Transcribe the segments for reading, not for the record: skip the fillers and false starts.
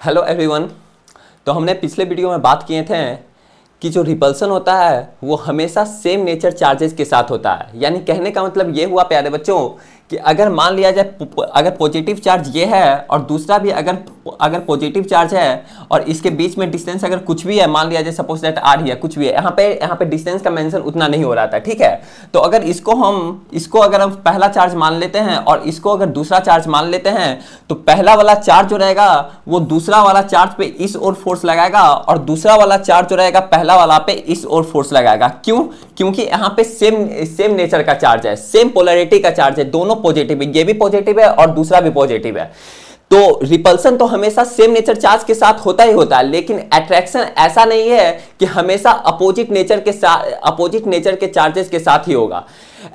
Hello everyone. तो हमने पिछले वीडियो में बात किए थे कि जो रिपल्सन होता है वो हमेशा सेम नेचर चार्जेस के साथ होता है। यानी कहने का मतलब ये हुआ प्यारे बच्चों कि अगर मान लिया जाए अगर पॉजिटिव चार्ज ये है और दूसरा भी अगर पॉजिटिव चार्ज है और इसके बीच में डिस्टेंस अगर कुछ भी है, मान लिया जाए सपोज दैट आर ही है, कुछ भी है, यहाँ पे डिस्टेंस का मेंशन उतना नहीं हो रहा था, ठीक है। तो अगर इसको अगर हम पहला चार्ज मान लेते हैं और इसको अगर दूसरा चार्ज मान लेते हैं तो पहला वाला चार्ज जो रहेगा वो दूसरा वाला चार्ज पे इस ओर फोर्स लगाएगा और दूसरा वाला चार्ज जो रहेगा पहला वाला पे इस ओर फोर्स लगाएगा। क्यों? क्योंकि यहाँ पे सेम नेचर का चार्ज है, सेम पोलैरिटी का चार्ज है, दोनों पॉजिटिव है, ये भी पॉजिटिव है और दूसरा भी पॉजिटिव है। तो रिपल्सन तो हमेशा सेम नेचर चार्ज के साथ होता ही होता है, लेकिन अट्रैक्शन ऐसा नहीं है कि हमेशा अपोजिट नेचर के चार्जेस के साथ ही होगा।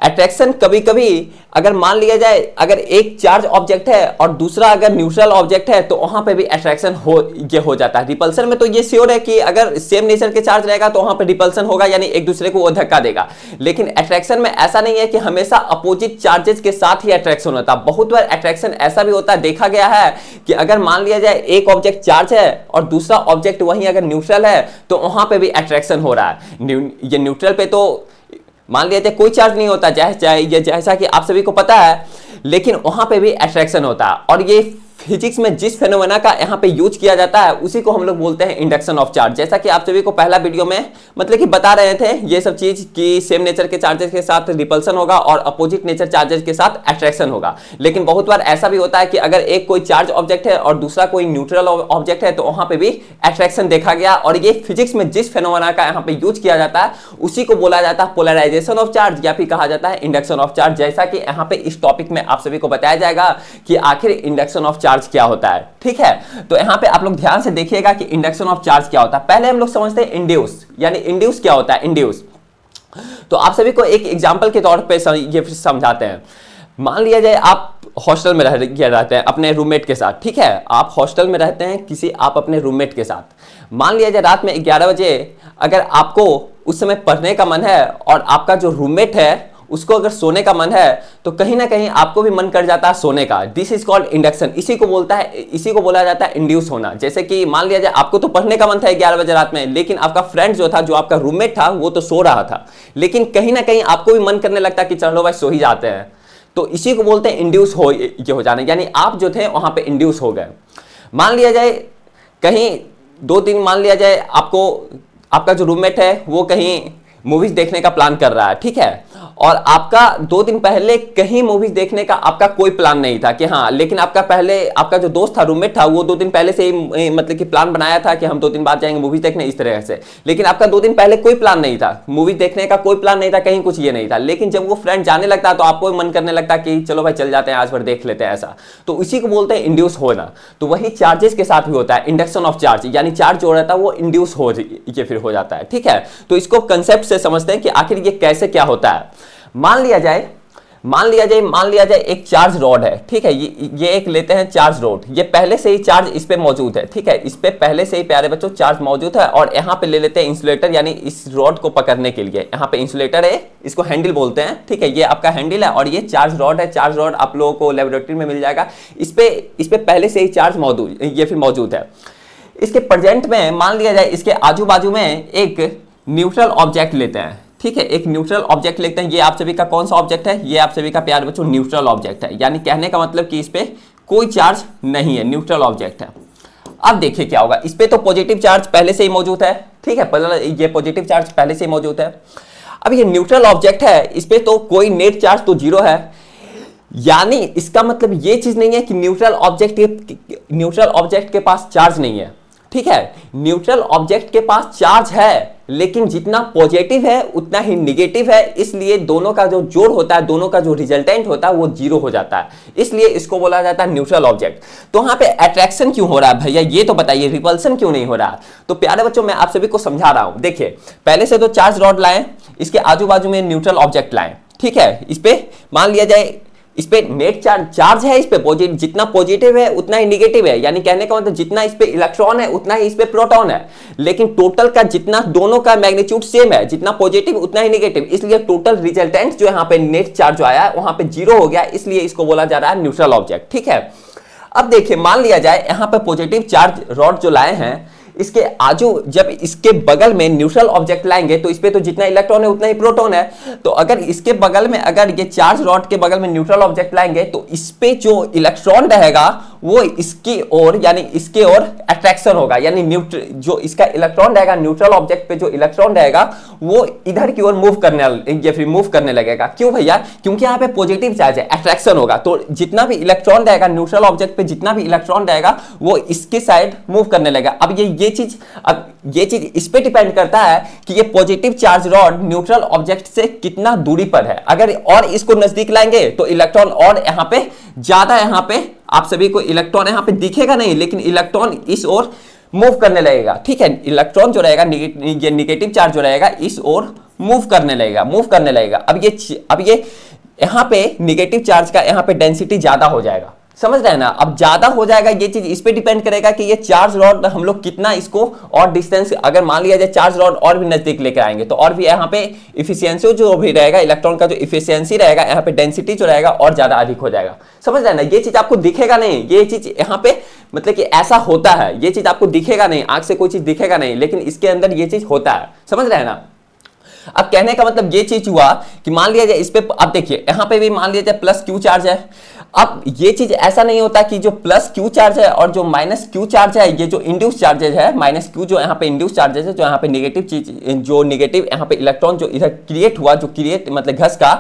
अट्रैक्शन कभी कभी अगर मान लिया जाए अगर एक चार्ज ऑब्जेक्ट है और दूसरा अगर न्यूट्रल ऑब्जेक्ट है तो वहां पे भी अट्रैक्शन हो जाता है। रिपल्सन में तो ये श्योर है कि अगर सेम नेचर के चार्ज रहेगा तो वहां पे रिपल्सन होगा, यानी एक दूसरे को वो धक्का देगा। लेकिन अट्रैक्शन में ऐसा नहीं है कि हमेशा अपोजिट चार्जेस के साथ ही अट्रैक्शन होता है। बहुत बार अट्रैक्शन ऐसा भी होता है, देखा गया है कि अगर मान लिया जाए एक ऑब्जेक्ट चार्ज है और दूसरा ऑब्जेक्ट वहीं अगर न्यूट्रल है तो वहां पे भी अट्रैक्शन हो रहा है। ये न्यूट्रल पे तो मान लिया जाए कोई चार्ज नहीं होता, जैसा कि आप सभी को पता है, लेकिन वहां पे भी अट्रैक्शन होता है। और ये फिजिक्स में जिस फेनोमेना का यहाँ पे यूज किया जाता है उसी को हम लोग बोलते हैं इंडक्शन ऑफ चार्ज। जैसा कि आप सभी को पहला वीडियो में मतलब कि बता रहे थे ये सब चीज कि सेम नेचर के चार्जेस के साथ रिपल्सन होगा और अपोजिट नेचर चार्जेस के साथ अट्रैक्शन होगा। लेकिन बहुत बार ऐसा भी होता है कि अगर एक कोई चार्ज ऑब्जेक्ट है और दूसरा कोई न्यूट्रल ऑब्जेक्ट है तो वहां पे भी अट्रैक्शन देखा गया। और ये फिजिक्स में जिस फेनोमेना का यहाँ पे यूज किया जाता है उसी को बोला जाता है पोलराइजेशन ऑफ चार्ज या फिर कहा जाता है इंडक्शन ऑफ चार्ज। जैसा कि यहाँ पे इस टॉपिक में आप सभी को बताया जाएगा कि आखिर इंडक्शन ऑफ चार्ज क्या होता है, ठीक है। तो यहां पे आप लोग ध्यान से देखिएगा कि इंडक्शन ऑफ चार्ज क्या होता है। पहले हम लोग समझते हैं इंड्यूस, यानी इंड्यूस क्या होता है। इंड्यूस तो आप सभी को एक एग्जांपल के तौर पे ये समझाते हैं। मान लिया जाए आप हॉस्टल में रहते हैं अपने रूममेट के साथ, ठीक है। आप हॉस्टल में रहते हैं आप अपने रूममेट के साथ। मान लिया जाए रात में 11 बजे अगर आपको उस समय पढ़ने का मन है और आपका जो रूममेट है उसको अगर सोने का मन है तो कहीं ना कहीं आपको भी मन कर जाता है सोने का। This is called induction. इसी को बोला जाता है इंड्यूस होना। जैसे कि मान लिया जाए आपको तो पढ़ने का मन था 11 बजे रात में, लेकिन आपका फ्रेंड जो था, जो आपका रूममेट था, वो तो सो रहा था, लेकिन कहीं ना कहीं आपको भी मन करने लगता कि चलो भाई सो ही जाते हैं। तो इसी को बोलते हैं इंड्यूस हो जाना, यानी आप जो थे वहां पे इंड्यूस हो गए। मान लिया जाए कहीं 2 दिन मान लिया जाए आपका जो रूममेट है वो कहीं मूवीज देखने का प्लान कर रहा है, ठीक है। और आपका 2 दिन पहले कहीं मूवीज देखने का आपका कोई प्लान नहीं था कि हाँ, लेकिन आपका जो दोस्त था, रूममेट था, वो 2 दिन पहले से ही मतलब कि प्लान बनाया था कि हम 2 दिन बाद जाएंगे मूवीज देखने, इस तरह से। लेकिन आपका 2 दिन पहले कोई प्लान नहीं था, मूवीज देखने का कोई प्लान नहीं था, कहीं कुछ ये नहीं था। लेकिन जब वो फ्रेंड जाने लगता तो आपको मन करने लगता कि चलो भाई चल जाते हैं, आज भर देख लेते हैं, ऐसा। तो इसी को बोलते हैं इंड्यूस होना। तो वही चार्जेस के साथ भी होता है, इंडक्शन ऑफ चार्ज, यानी चार्ज जो रहता है वो इंड्यूस हो जाता है, ठीक है। तो इसको कंसेप्ट से समझते हैं कि आखिर ये कैसे क्या होता है। मान लिया जाए एक चार्ज रॉड है, ठीक है। ये एक लेते हैं चार्ज रॉड, ये पहले से ही चार्ज इस पे मौजूद है, ठीक है। इस पे पहले से ही प्यारे बच्चों चार्ज मौजूद है। और यहाँ पे ले लेते हैं इंसुलेटर, यानी इस रॉड को पकड़ने के लिए यहाँ पे इंसुलेटर है, इसको हैंडल बोलते हैं, ठीक है। ये आपका हैंडल है और ये चार्ज रॉड है। चार्ज रॉड आप लोगों को लेबोरेटरी में मिल जाएगा। इस पे पहले से ही चार्ज मौजूद है। इसके प्रेजेंट में मान लिया जाए इसके आजू बाजू में एक न्यूट्रल ऑब्जेक्ट लेते हैं, ठीक है। एक न्यूट्रल ऑब्जेक्ट लेते हैं। ये आप सभी का कौन सा ऑब्जेक्ट है? ये आप सभी का प्यारे बच्चों न्यूट्रल ऑब्जेक्ट है, यानी कहने का मतलब कि इस पे कोई चार्ज नहीं है, न्यूट्रल ऑब्जेक्ट है। अब देखिए क्या होगा, इस पे तो पॉजिटिव चार्ज पहले से ही मौजूद है, ठीक है। ये पॉजिटिव चार्ज पहले से ही मौजूद है। अब ये न्यूट्रल ऑब्जेक्ट है, इस पे तो कोई नेट चार्ज तो 0 है, यानी इसका मतलब ये चीज नहीं है कि न्यूट्रल ऑब्जेक्ट के पास चार्ज नहीं है, ठीक है। न्यूट्रल ऑब्जेक्ट के पास चार्ज है, लेकिन जितना पॉजिटिव है उतना ही निगेटिव है, इसलिए दोनों का जो जोड़ होता है, दोनों का जो रिजल्टेंट होता है वो 0 हो जाता है, इसलिए इसको बोला जाता है न्यूट्रल ऑब्जेक्ट। तो यहाँ पे अट्रैक्शन क्यों हो रहा है भैया, ये तो बताइए, रिपल्सन क्यों नहीं हो रहा है? तो प्यारे बच्चों मैं आप सभी को समझा रहा हूं। देखिए, पहले से तो चार्ज रॉड लाए, इसके आजू बाजू में न्यूट्रल ऑब्जेक्ट लाए, ठीक है। इस पे मान लिया जाए इस पे नेट चार्ज है, इस पे जितना पॉजिटिव है उतना ही निगेटिव है, यानी कहने का मतलब जितना इस पे इलेक्ट्रॉन है उतना ही इस पे प्रोटॉन है। लेकिन टोटल का जितना दोनों का मैग्नीट्यूड सेम है, जितना पॉजिटिव उतना ही निगेटिव, इसलिए टोटल रिजल्टेंट जो यहाँ पे नेट चार्ज जो आया वहां पे 0 हो गया, इसलिए इसको बोला जा रहा है न्यूट्रल ऑब्जेक्ट, ठीक है। अब देखिए मान लिया जाए यहां पे पॉजिटिव चार्ज रॉड जो लाए हैं, इसके आजू जब इसके बगल में न्यूट्रल ऑब्जेक्ट लाएंगे तो इसपे तो जितना इलेक्ट्रॉन है उतना ही प्रोटॉन है। तो अगर इसके बगल में, अगर ये चार्ज रॉड के बगल में न्यूट्रल ऑब्जेक्ट लाएंगे तो इसपे जो इलेक्ट्रॉन रहेगा वो इसकी ओर, यानी इसके ओर अट्रैक्शन होगा, यानी जो इसका इलेक्ट्रॉन रहेगा न्यूट्रल ऑब्जेक्ट पे जो इलेक्ट्रॉन रहेगा वो इधर की ओर मूव करने लगेगा। क्यों भैया? क्योंकि यहाँ पे पॉजिटिव चार्ज है, अट्रैक्शन होगा। तो जितना भी इलेक्ट्रॉन रहेगा न्यूट्रल ऑब्जेक्ट पे, जितना भी इलेक्ट्रॉन रहेगा वो इसके साइड मूव करने लगेगा। अब ये चीज इस पे डिपेंड करता है कि ये positive charge rod neutral object से कितना दूरी पर है। अगर और इसको नजदीक लाएंगे तो इलेक्ट्रॉन और यहाँ पे ज्यादा, यहाँ पे आप सभी को इलेक्ट्रॉन यहाँ पे दिखेगा नहीं, लेकिन इलेक्ट्रॉन इस ओर मूव करने लगेगा। ठीक है, इलेक्ट्रॉन जो रहेगा, ये निगेटिव चार्ज जो रहेगा इस ओर मूव करने लगेगा। अब ये यहाँ पे निगेटिव चार्ज का यहाँ पे डेंसिटी ज्यादा हो जाएगा, समझ रहे हैं ना। अब ज्यादा हो जाएगा, ये चीज इस पे डिपेंड करेगा कि ये चार्ज रॉड हम लोग कितना इसको और डिस्टेंस, अगर मान लिया जाए चार्ज रॉड और भी नजदीक लेकर आएंगे तो और भी यहाँ पे इफिशियंसी जो भी रहेगा, इलेक्ट्रॉन का जो इफिशियंसी रहेगा, यहाँ पे डेंसिटी जो रहेगा और ज्यादा अधिक हो जाएगा। समझ रहे हैं ना, ये चीज आपको दिखेगा नहीं, ये चीज यहाँ पे मतलब कि ऐसा होता है, ये चीज आपको दिखेगा नहीं, आंख से कोई चीज दिखेगा नहीं, लेकिन इसके अंदर ये चीज होता है। समझ रहे हैं ना। अब कहने का मतलब ये चीज हुआ कि मान लिया जाए इस पे, अब देखिए यहाँ पे भी मान लिया जाए प्लस क्यू चार्ज है। अब ये चीज ऐसा नहीं होता कि जो प्लस क्यू चार्ज है और जो माइनस क्यू चार्ज है, ये जो इंड्यूस चार्जेज है, माइनस क्यू जो यहाँ पे इंड्यूस चार्जेज है, जो यहाँ पे नेगेटिव चीज, जो नेगेटिव यहाँ पे इलेक्ट्रॉन जो इधर क्रिएट हुआ, जो क्रिएट मतलब घस का,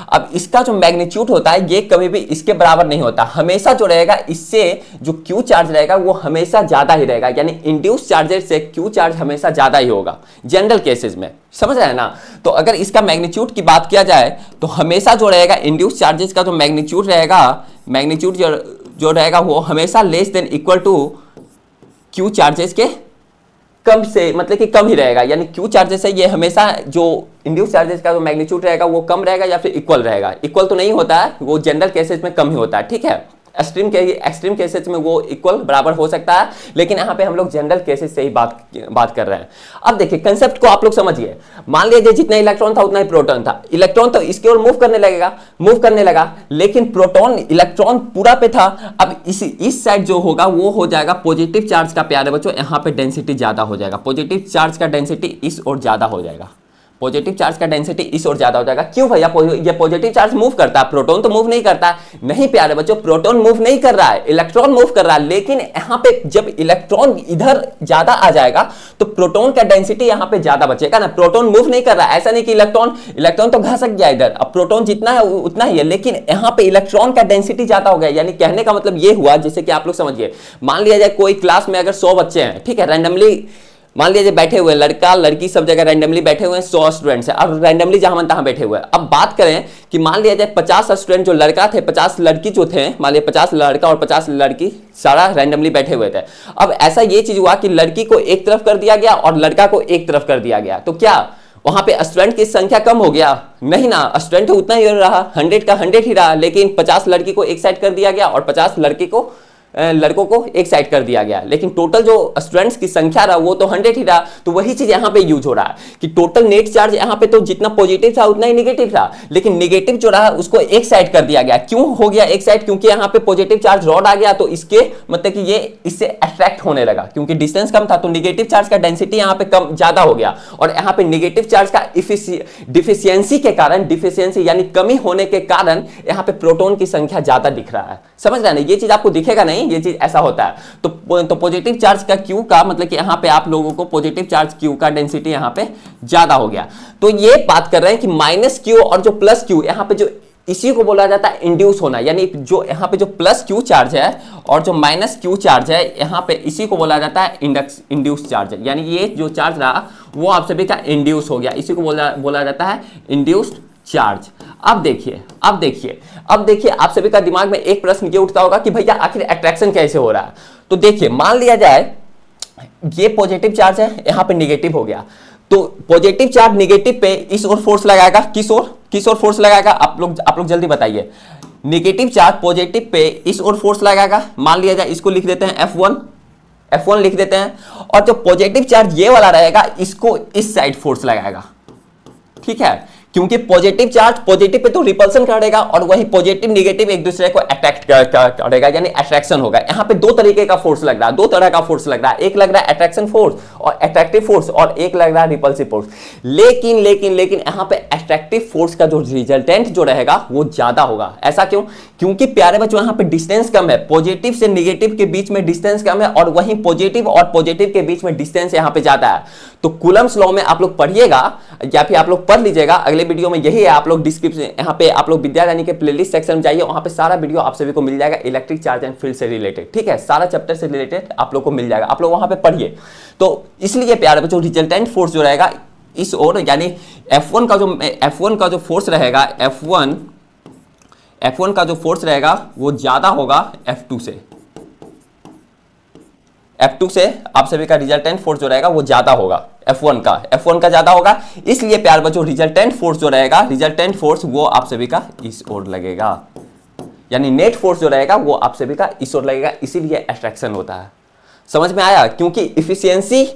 अब इसका जो मैग्नीट्यूड होता है ये कभी भी इसके बराबर नहीं होता। हमेशा जो रहेगा इससे जो क्यू चार्ज रहेगा वो हमेशा ज्यादा ही रहेगा, यानी इंड्यूस चार्जेज से क्यू चार्ज हमेशा ज्यादा ही होगा जनरल केसेस में। समझ रहे हैं ना। तो अगर इसका मैग्नीट्यूड की बात किया जाए तो हमेशा जो रहेगा इंड्यूस चार्जेस का जो मैग्नीट्यूड रहेगा, मैग्नीट्यूड जो रहेगा वो हमेशा less than equal to Q charges के कम से, मतलब कि कम ही रहेगा। यानी क्यू चार्जेस है ये हमेशा जो इंड्यूस चार्जेस का जो मैग्नीट्यूड रहेगा वो कम रहेगा या फिर इक्वल रहेगा। इक्वल तो नहीं होता है, वो जनरल केसेस में कम ही होता है। ठीक है, एक्सट्रीम केसेस में वो इक्वल बराबर हो सकता है, लेकिन यहाँ पे हम लोग जनरल केसेस से ही बात कर रहे हैं। अब देखिए कंसेप्ट को आप लोग समझिए। मान लीजिए जितना इलेक्ट्रॉन था उतना ही प्रोटॉन था। इलेक्ट्रॉन तो इसकी ओर मूव करने लगा, लेकिन प्रोटॉन इलेक्ट्रॉन पूरा पे था। अब इस साइड जो होगा वो हो जाएगा पॉजिटिव चार्ज का, प्यारे बच्चों यहाँ पे डेंसिटी ज्यादा हो जाएगा। पॉजिटिव चार्ज का डेंसिटी इस ओर ज्यादा हो जाएगा, पॉजिटिव चार्ज का डेंसिटी इस ओर ज्यादा हो जाएगा। क्यों भैया? ये पॉजिटिव चार्ज मूव करता है, प्रोटॉन तो मूव नहीं करता है। नहीं प्यारे बच्चों, प्रोटॉन मूव नहीं कर रहा है, इलेक्ट्रॉन मूव कर रहा है। लेकिन यहाँ पे जब इलेक्ट्रॉन इधर ज्यादा आ जाएगा तो प्रोटॉन का डेंसिटी यहाँ पे ज्यादा बचेगा ना। प्रोटॉन मूव नहीं कर रहा है, ऐसा नहीं कि इलेक्ट्रॉन तो घसक गया इधर, अब प्रोटॉन जितना है उतना ही है, लेकिन यहाँ पे इलेक्ट्रॉन का डेंसिटी ज्यादा हो गया। यानी कहने का मतलब ये हुआ, जैसे कि आप लोग समझिए, मान लिया जाए कोई क्लास में अगर 100 बच्चे हैं, ठीक है, रैंडमली मान लीजिए बैठे हुए लड़का लड़की सब जगह रैंडमली बैठे हुए हैं, 100 स्टूडेंट्स हैं और रैंडमली जहां मन तहां बैठे हुए हैं। अब बात करें कि मान लिया जाए 50 स्टूडेंट जो लड़का थे, 50 लड़की जो थे, मान लिया 50 लड़का और 50 लड़की सारा रैंडमली बैठे हुए थे। अब ऐसा ये चीज हुआ कि लड़की को एक तरफ कर दिया गया और लड़का को एक तरफ कर दिया गया, तो क्या वहां पे स्टूडेंट की संख्या कम हो गया? नहीं ना, स्टूडेंट उतना ही रहा, 100 का 100 ही रहा, लेकिन 50 लड़की को एक साइड कर दिया गया और 50 लड़कों को एक साइड कर दिया गया, लेकिन टोटल जो स्टूडेंट्स की संख्या रहा वो तो 100 ही रहा। तो वही चीज यहाँ पे यूज हो रहा है कि टोटल नेट चार्ज यहाँ पे तो जितना पॉजिटिव था उतना ही नेगेटिव था, लेकिन नेगेटिव जो रहा उसको एक साइड कर दिया गया। क्यों हो गया एक साइड? क्योंकि यहाँ पे पॉजिटिव चार्ज रॉड आ गया, तो इसके मतलब कि ये इससे अट्रैक्ट होने लगा, क्योंकि डिस्टेंस कम था तो नेगेटिव चार्ज का डेंसिटी यहाँ पे कम ज्यादा हो गया। और यहाँ पे नेगेटिव चार्ज का डिफिशियंसी के कारण, डिफिशियंसी यानी कमी होने के कारण यहाँ पे प्रोटॉन की संख्या ज्यादा दिख रहा है। समझ रहे हैं ना, ये चीज आपको दिखेगा नहीं, ये चीज ऐसा होता है। तो पॉजिटिव चार्ज का क्यू का मतलब कि यहाँ पे आप लोगों को पॉजिटिव चार्ज क्यू का डेंसिटी यहाँ पे ज्यादा हो गया। तो ये बात कर रहे हैं कि माइनस क्यू और जो प्लस क्यू, यहाँ पे जो इसी को बोला जाता है इंड्यूस होना, यानी जो यहाँ पे जो प्लस क्यू चार्ज है और जो माइनस क्यू चार्ज है, यहाँ पे इसी को बोला जाता है इंड्यूस चार्ज। यानी ये जो चार्ज रहा वो आप सभी का इंड्यूस हो गया, इसी को बोला जाता है इंड्यूस्ड चार्ज। अब देखिए आप सभी का दिमाग में एक प्रश्न ये उठता होगा कि भैया आखिर अट्रैक्शन कैसे हो रहा है। तो देखिए मान लिया जाए ये पॉजिटिव चार्ज है, यहाँ पे नेगेटिव हो गया, तो पॉजिटिव चार्ज नेगेटिव पे इस ओर फोर्स लगाएगा, किस ओर फोर्स लगाएगा? आप लोग जल्दी बताइए। नेगेटिव चार्ज पॉजिटिव पे इस ओर फोर्स लगाएगा। मान लिया जाए इसको लिख देते हैं F1 लिख देते हैं, और जो पॉजिटिव चार्ज ये वाला रहेगा इसको इस साइड फोर्स लगाएगा। ठीक है, क्योंकि पॉजिटिव चार्ज पॉजिटिव पे तो रिपल्सन करेगा और वही पॉजिटिव निगेटिव एक दूसरे को अट्रैक्ट करेगा, यानी अट्रैक्शन होगा। यहाँ पे दो तरीके का फोर्स लग रहा है, दो तरह का फोर्स लग रहा है, एक लग रहा है अट्रैक्शन फोर्स और अट्रैक्टिव फोर्स, और एक लग रहा है रिपल्सिव फोर्स। लेकिन लेकिन लेकिन यहाँ पे अट्रैक्टिव फोर्स का जो रिजल्टेंट जो रहेगा वो ज्यादा होगा। ऐसा क्यों? क्योंकि प्यारे बच्चों यहाँ पे डिस्टेंस कम है, पॉजिटिव से निगेटिव के बीच में डिस्टेंस कम है और वहीं पॉजिटिव और पॉजिटिव के बीच में डिस्टेंस यहाँ पे ज्यादा है। तो कूलम्स लॉ में आप लोग पढ़िएगा या फिर आप लोग पढ़ लीजिएगा, अगले वीडियो में यही है। आप लोग डिस्क्रिप्शन यहाँ पे आप लोग विद्यारानी के प्लेलिस्ट सेक्शन में जाइए, वहां पे सारा वीडियो आप सभी को मिल जाएगा इलेक्ट्रिक चार्ज एंड फील्ड से रिलेटेड, ठीक है, सारा चैप्टर से रिलेटेड आप लोग को मिल जाएगा, आप लोग वहां पे पढ़िए। तो इसलिए प्यारे बच्चों रिजल्टेंट फोर्स जो रहेगा इस ओर, यानी F1 का जो फोर्स रहेगा, F1 का जो फोर्स रहेगा वो ज्यादा होगा F2 से। F2 से आप सभी का रिजल्टेंट फोर्स जो रहेगा वो ज्यादा होगा, F1 का ज्यादा होगा। इसलिए प्यार बच्चों रिजल्टेंट फोर्स जो रहेगा, रिजल्टेंट फोर्स वो आप सभी का इस ओर लगेगा, यानी नेट फोर्स जो रहेगा वो आप सभी का इस ओर लगेगा, इसीलिए अट्रैक्शन होता है। समझ में आया? क्योंकि इफिशियंसी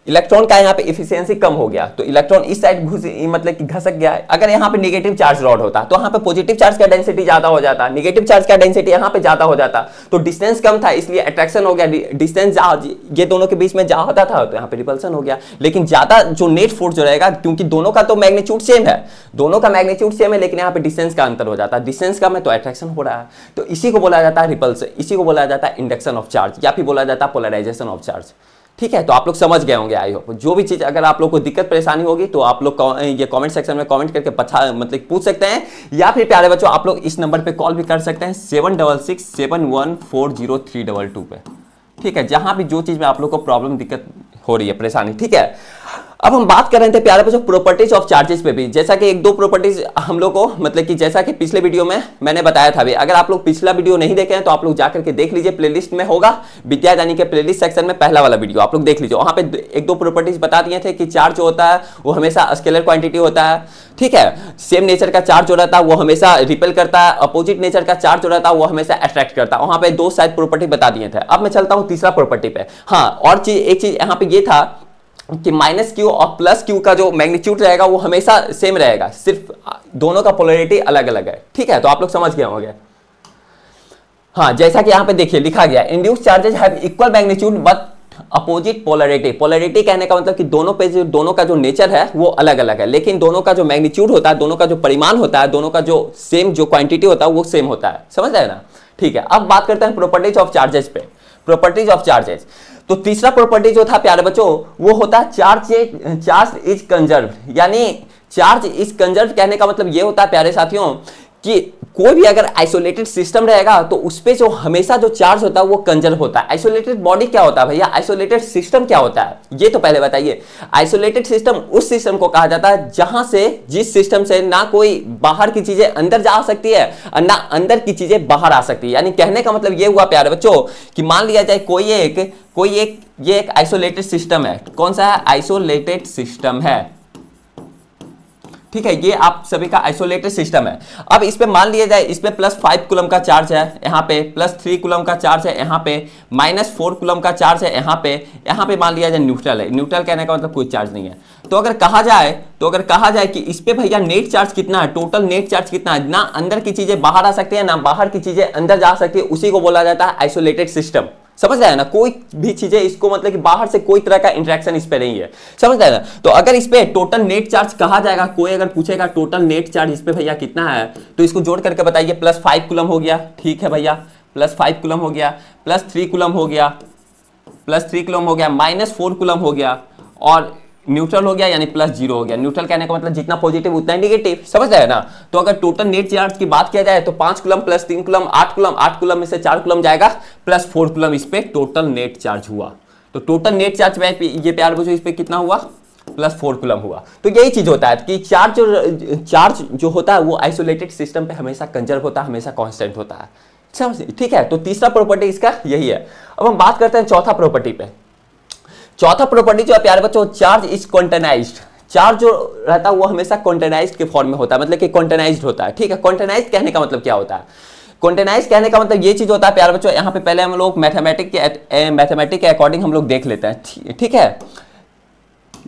इलेक्ट्रॉन का यहाँ पे इफिशियंसी कम हो गया, तो इलेक्ट्रॉन इस साइड मतलब कि घसक गया। अगर यहाँ पे नेगेटिव चार्ज रॉड होता तो यहाँ पे पॉजिटिव चार्ज का डेंसिटी ज्यादा हो जाता, नेगेटिव चार्ज का डेंसिटी यहाँ पे ज्यादा हो जाता, तो डिस्टेंस कम था इसलिए अट्रैक्शन हो गया, डिस्टेंस ये दोनों के बीच में ज्यादा था तो यहाँ पे रिपल्सन हो गया। लेकिन ज्यादा जो नेट फोर्स जो रहेगा, क्योंकि दोनों का तो मैग्नीट्यूड सेम है, दोनों का मैग्नीट्यूड सेम है, लेकिन यहाँ पे डिस्टेंस का अंतर हो जाता है, डिस्टेंस कम है तो अट्रैक्शन हो रहा है। तो इसी को बोला जाता है रिपल्सन, इसी को बोला जाता है इंडक्शन ऑफ चार्ज या फिर बोला जाता है पोलराइजेशन ऑफ चार्ज। ठीक है, तो आप लोग समझ गए होंगे आई होप। जो भी चीज अगर आप लोग को दिक्कत परेशानी होगी तो आप लोग ये कमेंट सेक्शन में कमेंट करके मतलब पूछ सकते हैं, या फिर प्यारे बच्चों आप लोग इस नंबर पे कॉल भी कर सकते हैं 7667140322 पे। ठीक है, जहां भी जो चीज में आप लोग को प्रॉब्लम दिक्कत हो रही है परेशानी। ठीक है, अब हम बात कर रहे थे प्यारे बच्चों प्रॉपर्टीज ऑफ चार्जेस पे भी, जैसा कि एक दो प्रॉपर्टीज हम लोग को मतलब कि जैसा कि पिछले वीडियो में मैंने बताया था भी। अगर आप लोग पिछला वीडियो नहीं देखे हैं तो आप लोग जाकर के देख लीजिए, प्लेलिस्ट में होगा, विद्यादानी के प्लेलिस्ट सेक्शन में पहला वाला वीडियो आप लोग देख लीजिए। वहां पे एक दो प्रॉपर्टीज बता दिए थे कि चार्ज जो होता है वो हमेशा स्केलर क्वांटिटी होता है। ठीक है, सेम नेचर का चार्ज जो रहता है वो हमेशा रिपेल करता है, अपोजिट नेचर का चार्ज जो रहता है वो हमेशा अट्रैक्ट करता है। वहां पे दो शायद प्रॉपर्टी बता दिए थे। अब मैं चलता हूं तीसरा प्रॉपर्टी पे। हाँ, और चीज एक चीज यहाँ पे ये था कि माइनस क्यू और प्लस क्यू का जो मैग्नीट्यूड रहेगा वो हमेशा सेम रहेगा, सिर्फ दोनों का पोलैरिटी अलग अलग है। ठीक है, तो आप लोग समझ गए होंगे। हाँ, जैसा कि यहाँ पे देखिए लिखा गया induce charges have equal magnitude but opposite polarity. Polarity कहने का मतलब कि दोनों का जो नेचर है वो अलग अलग है, लेकिन दोनों का जो मैग्नीट्यूड होता है, दोनों का जो परिमाण होता है, दोनों का जो सेम जो क्वांटिटी होता है वो सेम होता है। समझ रहे हैं ना? ठीक है, अब बात करते हैं प्रॉपर्टीज ऑफ चार्जेस पे। प्रॉपर्टीज ऑफ चार्जेस, तो तीसरा प्रॉपर्टी जो था प्यारे बच्चों वो होता है चार्ज इज कंजर्व, यानी चार्ज इज कंजर्व कहने का मतलब ये होता है प्यारे साथियों कि कोई भी अगर आइसोलेटेड सिस्टम रहेगा तो उस पे जो हमेशा जो चार्ज होता है वो कंजर्व होता है। आइसोलेटेड बॉडी क्या होता है भैया? आइसोलेटेड सिस्टम क्या होता है ये तो पहले बताइए। आइसोलेटेड सिस्टम उस सिस्टम को कहा जाता है जहां से, जिस सिस्टम से ना कोई बाहर की चीजें अंदर जा सकती है और ना अंदर की चीजें बाहर आ सकती है। यानी कहने का मतलब ये हुआ प्यारे बच्चों कि मान लिया जाए ये एक आइसोलेटेड सिस्टम है। कौन सा है? आइसोलेटेड सिस्टम है। ठीक है, ये आप सभी का आइसोलेटेड सिस्टम है। अब इस पे मान लिया जाए इस पे +5 कूलम का चार्ज है, यहाँ पे +3 कूलम का चार्ज है, यहाँ पे -4 कूलम का चार्ज है, यहाँ पे मान लिया जाए न्यूट्रल है। न्यूट्रल कहने का मतलब कोई चार्ज नहीं है। तो अगर कहा जाए कि इस पे भैया नेट चार्ज कितना है, टोटल नेट चार्ज कितना है, ना अंदर की चीजें बाहर आ सकती है ना बाहर की चीजें अंदर जा सकती है, उसी को बोला जाता है आइसोलेटेड सिस्टम। समझ रहे हैं ना? कोई भी चीजें इसको मतलब कि बाहर से कोई तरह का इंटरेक्शन इस पे नहीं है। समझ रहे हैं ना? तो अगर इस पे टोटल नेट चार्ज कहा जाएगा, कोई अगर पूछेगा टोटल नेट चार्ज इस पे भैया कितना है, तो इसको जोड़ करके बताइए। +5 कूलम हो गया, ठीक है भैया, +5 कूलम हो गया, +3 कूलम हो गया, +3 कूलम हो गया, -4 कूलम हो गया और न्यूट्रल हो गया, यानी +0 हो गया। न्यूट्रल कहने का मतलब जितना पॉजिटिव उतना ही निगेटिव। समझ रहे हैं ना? तो अगर टोटल नेट चार्ज की बात किया जाए तो 5 कूलम +3 कूलम 8 कूलम, 8 कूलम में से 4 कूलम जाएगा, +4 कूलम इस पे टोटल नेट चार्ज हुआ। तो टोटल नेट चार्ज ये प्यार बुझो इस पे कितना हुआ? +4 कूलम हुआ। तो यही चीज होता है कि चार्ज जो होता है वो आइसोलेटेड सिस्टम पे हमेशा कंजर्व होता है, हमेशा कांस्टेंट होता है। समझ? ठीक है, तो तीसरा प्रॉपर्टी इसका यही है। अब हम बात करते हैं चौथा प्रॉपर्टी पे। चौथा प्रॉपर्टी जो है प्यारे बच्चों, चार्ज इज क्वांटाइज्ड। चार्ज जो रहता है वो हमेशा क्वांटाइज्ड के फॉर्म में होता है, मतलब कि क्वांटाइज्ड होता है। ठीक है, क्वांटाइज्ड कहने का मतलब क्या होता है? क्वांटाइज्ड कहने का मतलब ये चीज होता है प्यारे बच्चों, यहाँ पे पहले हम लोग मैथमेटिक के अकॉर्डिंग हम लोग देख लेते हैं। ठीक है,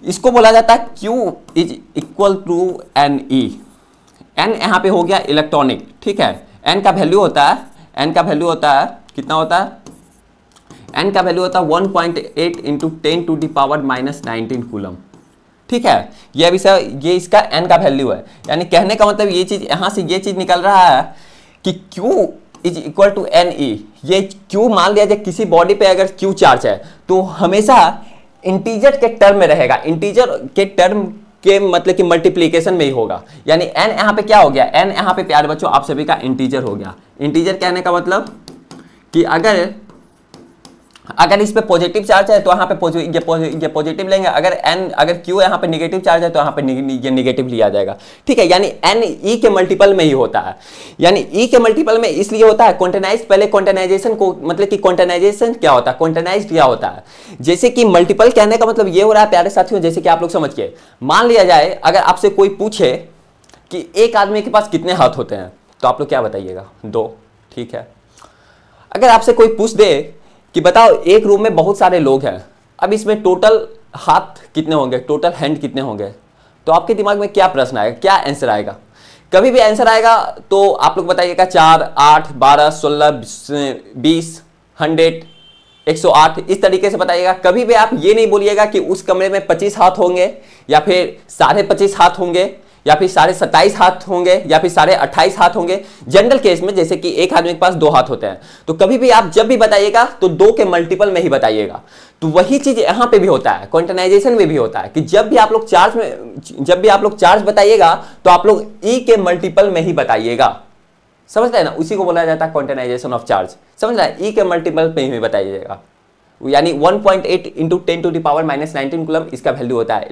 इसको बोला जाता है Q is equal to n e. N यहाँ पे हो गया इलेक्ट्रॉनिक, ठीक है। एन का वैल्यू होता है, एन का वैल्यू होता है कितना होता है, एन का वैल्यू होता है 1.8 इंटू 10⁻⁻19 कूलम, ठीक है। ये विषय, ये इसका एन का वैल्यू है। यानी कहने का मतलब ये चीज, यहां से ये चीज निकल रहा है कि Q is equal to n e. ये Q मान लिया जाए किसी बॉडी पे अगर Q चार्ज है तो हमेशा इंटीजर के टर्म में रहेगा, इंटीजर के टर्म के मतलब कि मल्टीप्लीकेशन में ही होगा। यानी n यहाँ पे क्या हो गया, n यहाँ पे प्यारे बच्चों आप सभी का इंटीजर हो गया। इंटीजर कहने का मतलब कि अगर इस पे पॉजिटिव चार्ज है तो यहाँ पे ये पॉजिटिव लेंगे, अगर Q यहाँ पे नेगेटिव चार्ज है तो यहाँ पे ये नेगेटिव लिया जाएगा, ठीक है। यानी n E के मल्टीपल में ही होता है। यानी E के मल्टीपल में इसलिए होता है क्वांटाइज, पहले क्वांटाइजेशन को मतलब कि क्वांटाइजेशन क्या होता है, क्वांटाइज क्या होता है। जैसे कि मल्टीपल कहने का मतलब ये हो रहा है प्यारे साथियों, जैसे कि आप लोग समझ के मान लिया जाए अगर आपसे कोई पूछे कि एक आदमी के पास कितने हाथ होते हैं तो आप लोग क्या बताइएगा, 2, ठीक है। अगर आपसे कोई पूछ दे कि बताओ एक रूम में बहुत सारे लोग हैं, अब इसमें टोटल हाथ कितने होंगे, टोटल हैंड कितने होंगे, तो आपके दिमाग में क्या प्रश्न आएगा, क्या आंसर आएगा। कभी भी आंसर आएगा तो आप लोग बताइएगा 4, 8, 12, 16, 20, 100, 108 इस तरीके से बताइएगा। कभी भी आप ये नहीं बोलिएगा कि उस कमरे में 25 हाथ होंगे या फिर 25.5 हाथ होंगे या फिर 27.5 हाथ होंगे या फिर 28.5 हाथ होंगे। जनरल केस में जैसे कि एक आदमी के पास 2 हाथ होते हैं, तो कभी भी आप जब भी बताइएगा तो 2 के मल्टीपल में ही बताइएगा। तो वही चीज यहां पे भी होता है, क्वांटाइजेशन में भी होता है कि जब भी आप लोग चार्ज बताइएगा तो आप लोग ई के मल्टीपल में ही बताइएगा। समझ रहे हैं ना, उसी को बोला जाता है क्वांटाइजेशन ऑफ चार्ज। समझ रहे हैं, ई के मल्टीपल में ही बताइएगा। यानी 1.8 इंटू 10⁻⁻19 कूलम इसका वैल्यू होता है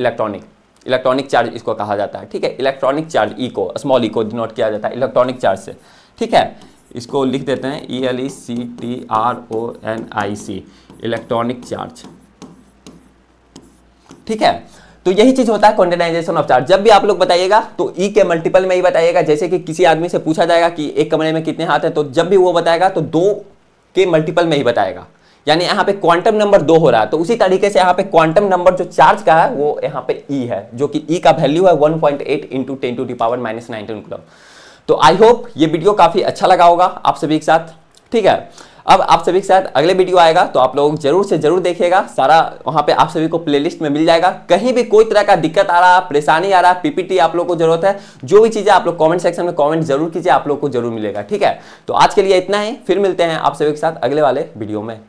इलेक्ट्रॉनिक चार्ज इसको कहा जाता है, ठीक है। इलेक्ट्रॉनिक चार्ज ई को, स्मॉल ई को डिनोट किया जाता है इलेक्ट्रॉनिक चार्ज से, ठीक है। इसको लिख देते हैं ELECTRONIC, इलेक्ट्रॉनिक चार्ज, ठीक है। तो यही चीज होता है क्वांटाइजेशन ऑफ चार्ज। जब भी आप लोग बताइएगा तो ई के मल्टीपल में ही बताइएगा। जैसे कि किसी आदमी से पूछा जाएगा कि एक कमरे में कितने हाथ है, तो जब भी वो बताएगा तो 2 के मल्टीपल में ही बताएगा। यानी यहाँ पे क्वांटम नंबर 2 हो रहा है, तो उसी तरीके से यहाँ पे क्वांटम नंबर जो चार्ज का है वो यहाँ पे ई है, जो कि ई का वैल्यू है 1.8 इंटू 10⁻⁻19 कूलम। तो आई होप ये वीडियो काफी अच्छा लगा होगा आप सभी के साथ, ठीक है। अब आप सभी के साथ अगले वीडियो आएगा तो आप लोग जरूर से जरूर देखिएगा। सारा वहाँ पे आप सभी को प्लेलिस्ट में मिल जाएगा। कहीं भी कोई तरह का दिक्कत आ रहा, परेशानी आ रहा, पीपीटी आप लोग को जरूरत है, जो भी चीजें आप लोग कमेंट सेक्शन में कमेंट जरूर कीजिए, आप लोग को जरूर मिलेगा, ठीक है। तो आज के लिए इतना ही, फिर मिलते हैं आप सभी के साथ अगले वाले वीडियो में।